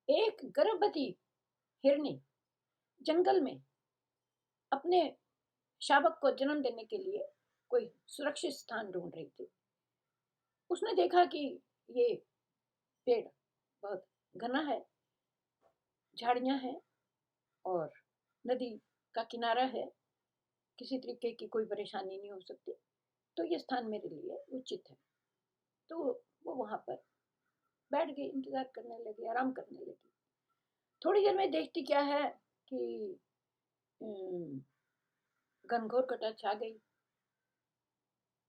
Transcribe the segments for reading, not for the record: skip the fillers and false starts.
एक गर्भवती हिरनी जंगल में अपने शावक को जन्म देने के लिए कोई सुरक्षित स्थान ढूंढ रही थी। उसने देखा कि ये पेड़ बहुत घना है, झाड़ियां हैं और नदी का किनारा है, किसी तरीके की कोई परेशानी नहीं हो सकती, तो ये स्थान मेरे लिए उचित है। तो वो वहां पर बैठ गई, इंतजार करने लगी, आराम करने लगी। थोड़ी देर में देखती क्या है कि घनघोर घटा छा गई।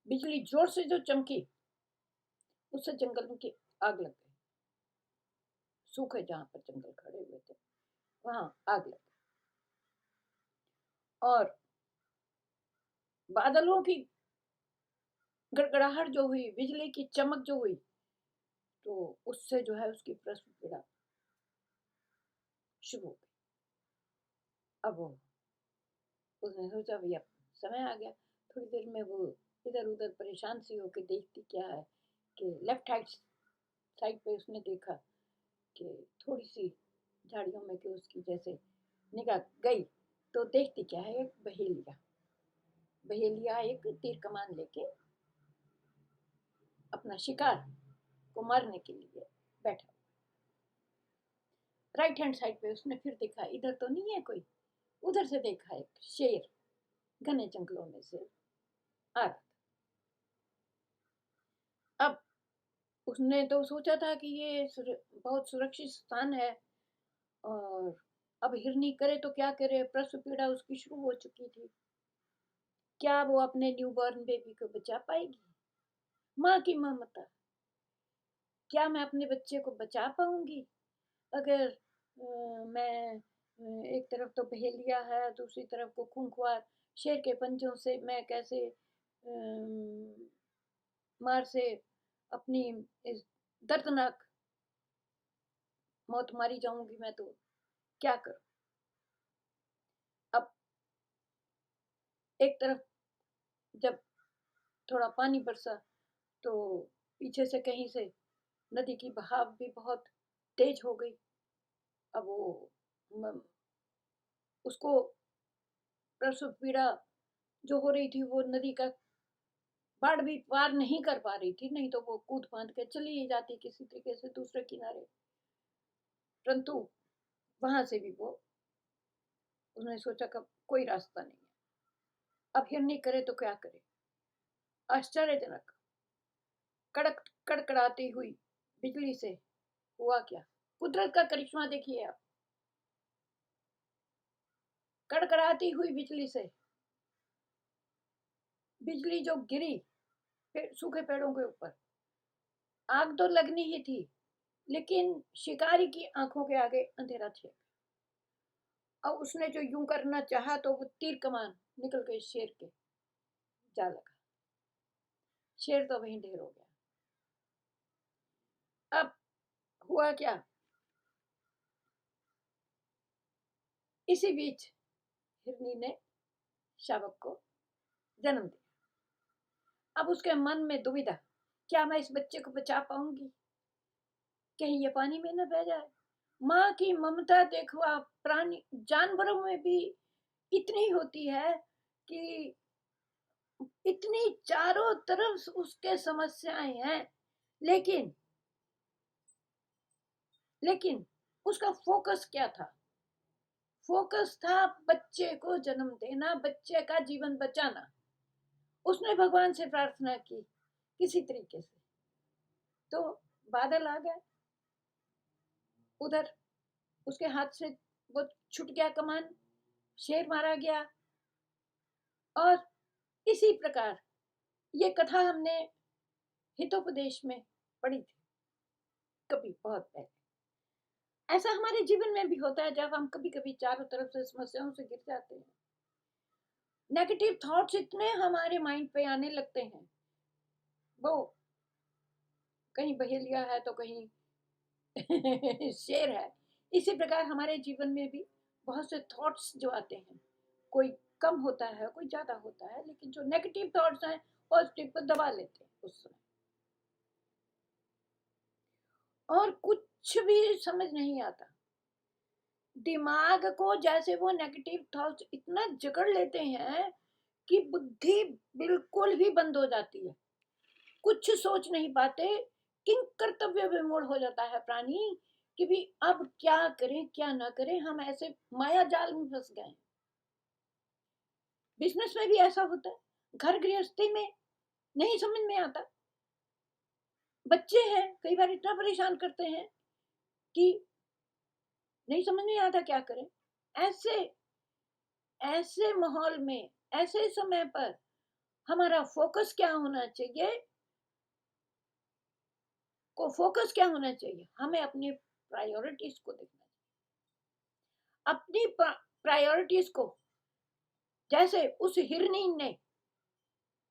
बिजली जोर से जो चमकी, उससे जंगल में की आग लग गई। सूखे जहां पर जंगल खड़े हुए थे वहां आग लग गई, और बादलों की गड़गड़ाहट जो हुई, बिजली की चमक जो हुई, तो उससे जो है उसकी प्रसव पीड़ा शुरू हो गई। अब उसने सोचा भैया समय आ गया। थोड़ी देर में वो इधर उधर परेशान सी होकर देखती क्या है कि लेफ्ट साइड पे उसने देखा कि थोड़ी सी झाड़ियों में कि उसकी जैसे निगाह गई, तो देखती क्या है, एक बहेलिया बहेलिया एक तीर कमान लेके अपना शिकार को मारने के लिए बैठा। राइट हैंड साइड पे उसने फिर देखा, इधर तो नहीं है कोई। उधर से देखा एक शेर घने जंगलों में से आ रहा था। अब उसने तो सोचा था कि ये बहुत सुरक्षित स्थान है, और अब हिरनी करे तो क्या करे, प्रसव पीड़ा उसकी शुरू हो चुकी थी। क्या वो अपने न्यूबॉर्न बेबी को बचा पाएगी? माँ की ममता, क्या मैं अपने बच्चे को बचा पाऊंगी अगर मैं एक तरफ तो बहेलिया है, दूसरी तरफ को खूंखार शेर के पंजों से मैं कैसे मार से अपनी इस दर्दनाक मौत मारी जाऊंगी मैं, तो क्या करूं? अब एक तरफ जब थोड़ा पानी बरसा, तो पीछे से कहीं से नदी की बहाव भी बहुत तेज हो गई। अब वो उसको प्रसव पीड़ा जो हो रही थी, वो नदी का बाढ़ भी पार नहीं कर पा रही थी, नहीं तो वो कूद फांद के चली ही जाती किसी तरीके से दूसरे किनारे। परंतु वहां से भी वो उसने सोचा कि कोई रास्ता नहीं है, अब हिरनी करे तो क्या करे। आश्चर्यजनक कड़क कड़कड़ाती हुई बिजली से हुआ क्या, कुदरत का करिश्मा देखिए आप। कड़कड़ाती हुई बिजली से बिजली जो गिरी सूखे पेड़ों के ऊपर, आग तो लगनी ही थी, लेकिन शिकारी की आंखों के आगे अंधेरा छे। अब उसने जो यूं करना चाहा तो वो तीर कमान निकल के शेर के जा लगा। शेर तो वहीं ढेर हो गया। अब हुआ क्या, इसी बीच हिरनी ने शावक को जन्म दिया। अब उसके मन में दुविधा, क्या मैं इस बच्चे को बचा पाऊंगी, कहीं ये पानी में न बह जाए। माँ की ममता देखो आप, प्राणी जानवरों में भी इतनी होती है कि इतनी चारों तरफ उसके समस्याएं हैं, लेकिन लेकिन उसका फोकस क्या था? फोकस था बच्चे को जन्म देना, बच्चे का जीवन बचाना। उसने भगवान से प्रार्थना की किसी तरीके से, तो बादल आ गए, उधर उसके हाथ से वो छूट गया कमान, शेर मारा गया। और इसी प्रकार ये कथा हमने हितोपदेश में पढ़ी थी कभी बहुत पहले। ऐसा हमारे जीवन में भी होता है, जब हम कभी कभी चारों तरफ से समस्याओं से घिर जाते हैं, नेगेटिव थॉट्स इतने हमारे माइंड पे आने लगते हैं, वो कहीं बहेलिया है तो कहीं शेर है। इसी प्रकार हमारे जीवन में भी बहुत से थॉट्स जो आते हैं, कोई कम होता है कोई ज्यादा होता है, लेकिन जो नेगेटिव थॉट्स हैं पॉजिटिव को दबा लेते हैं उस समय। और कुछ कुछ भी समझ नहीं आता। दिमाग को जैसे वो नेगेटिव थॉट्स इतना जकड़ लेते हैं कि बुद्धि बिल्कुल ही बंद हो जाती है, कुछ सोच नहीं पाते। किंग कर्तव्य विमूढ़ हो जाता है प्राणी कि भी अब क्या करें क्या ना करें, हम ऐसे माया जाल में फंस गए। बिजनेस में भी ऐसा होता है, घर गृहस्थी में नहीं समझ में आता। बच्चे हैं कई बार इतना परेशान करते हैं कि नहीं समझ में आता क्या करें। ऐसे ऐसे माहौल में, ऐसे समय पर हमारा फोकस क्या होना चाहिए? फोकस क्या होना चाहिए? हमें अपनी प्रायोरिटीज को देखना चाहिए। अपनी प्रायोरिटीज को, जैसे उस हिरनी ने,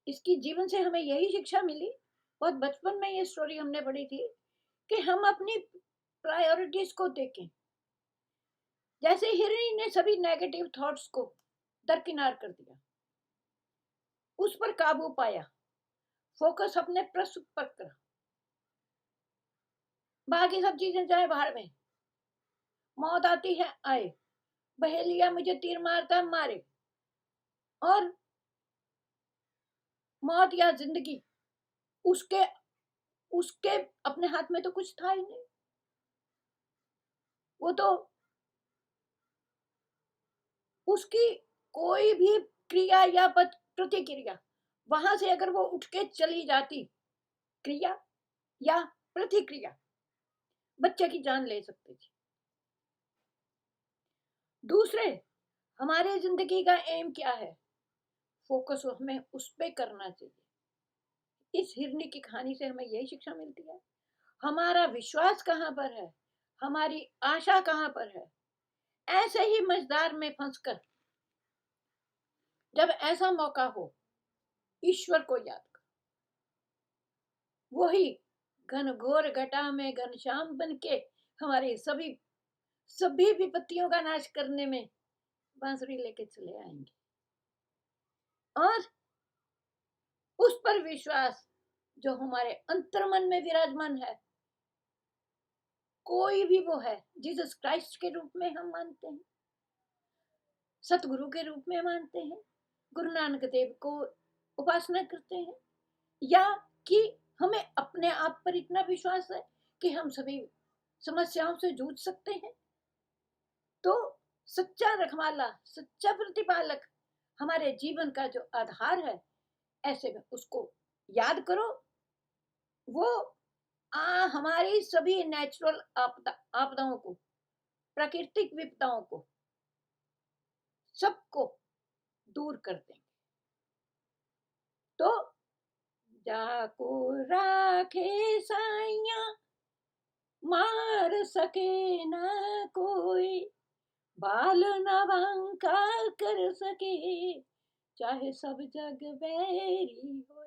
इसकी जीवन से हमें यही शिक्षा मिली, बहुत बचपन में ये स्टोरी हमने पढ़ी थी कि हम अपनी प्रायोरिटीज को देखें। जैसे हिरनी ने सभी नेगेटिव थॉट्स को दरकिनार कर दिया, उस पर काबू पाया, फोकस अपने प्रस्तुत पर करा, बाकी सब चीजें जाए बाहर में, मौत आती है आए, बहेलिया मुझे तीर मारता मारे, और मौत या जिंदगी उसके उसके अपने हाथ में तो कुछ था ही नहीं। वो तो उसकी कोई भी क्रिया या प्रतिक्रिया, वहां से अगर वो उठ के चली जाती, क्रिया या प्रतिक्रिया, बच्चे की जान ले सकती थी। दूसरे, हमारे जिंदगी का एम क्या है? फोकस हमें उस पे करना चाहिए। इस हिरनी की कहानी से हमें यही शिक्षा मिलती है। हमारा विश्वास कहाँ पर है, हमारी आशा कहाँ पर है। ऐसे ही मझधार में फंसकर जब ऐसा मौका हो, ईश्वर को याद कर, वही घनघोर घटा में घनश्याम बन के हमारे सभी विपत्तियों का नाश करने में बांसुरी लेके चले आएंगे। और उस पर विश्वास जो हमारे अंतर्मन में विराजमान है, कोई भी वो है, जीसस क्राइस्ट के रूप में हम मानते हैं, सतगुरु के रूप में मानते हैं, गुरु नानक देव को उपासना करते हैं, या कि हमें अपने आप पर इतना विश्वास है कि हम सभी समस्याओं से जूझ सकते हैं। तो सच्चा रखवाला, सच्चा प्रतिपालक हमारे जीवन का जो आधार है, ऐसे में उसको याद करो। वो हमारी सभी नेचुरल आपदाओं को, प्राकृतिक विपदाओं को, सबको दूर कर देंगे। तो जाको राखे साइया, मार सके ना कोई, बाल न बांका कर सके, चाहे सब जग बैरी हो।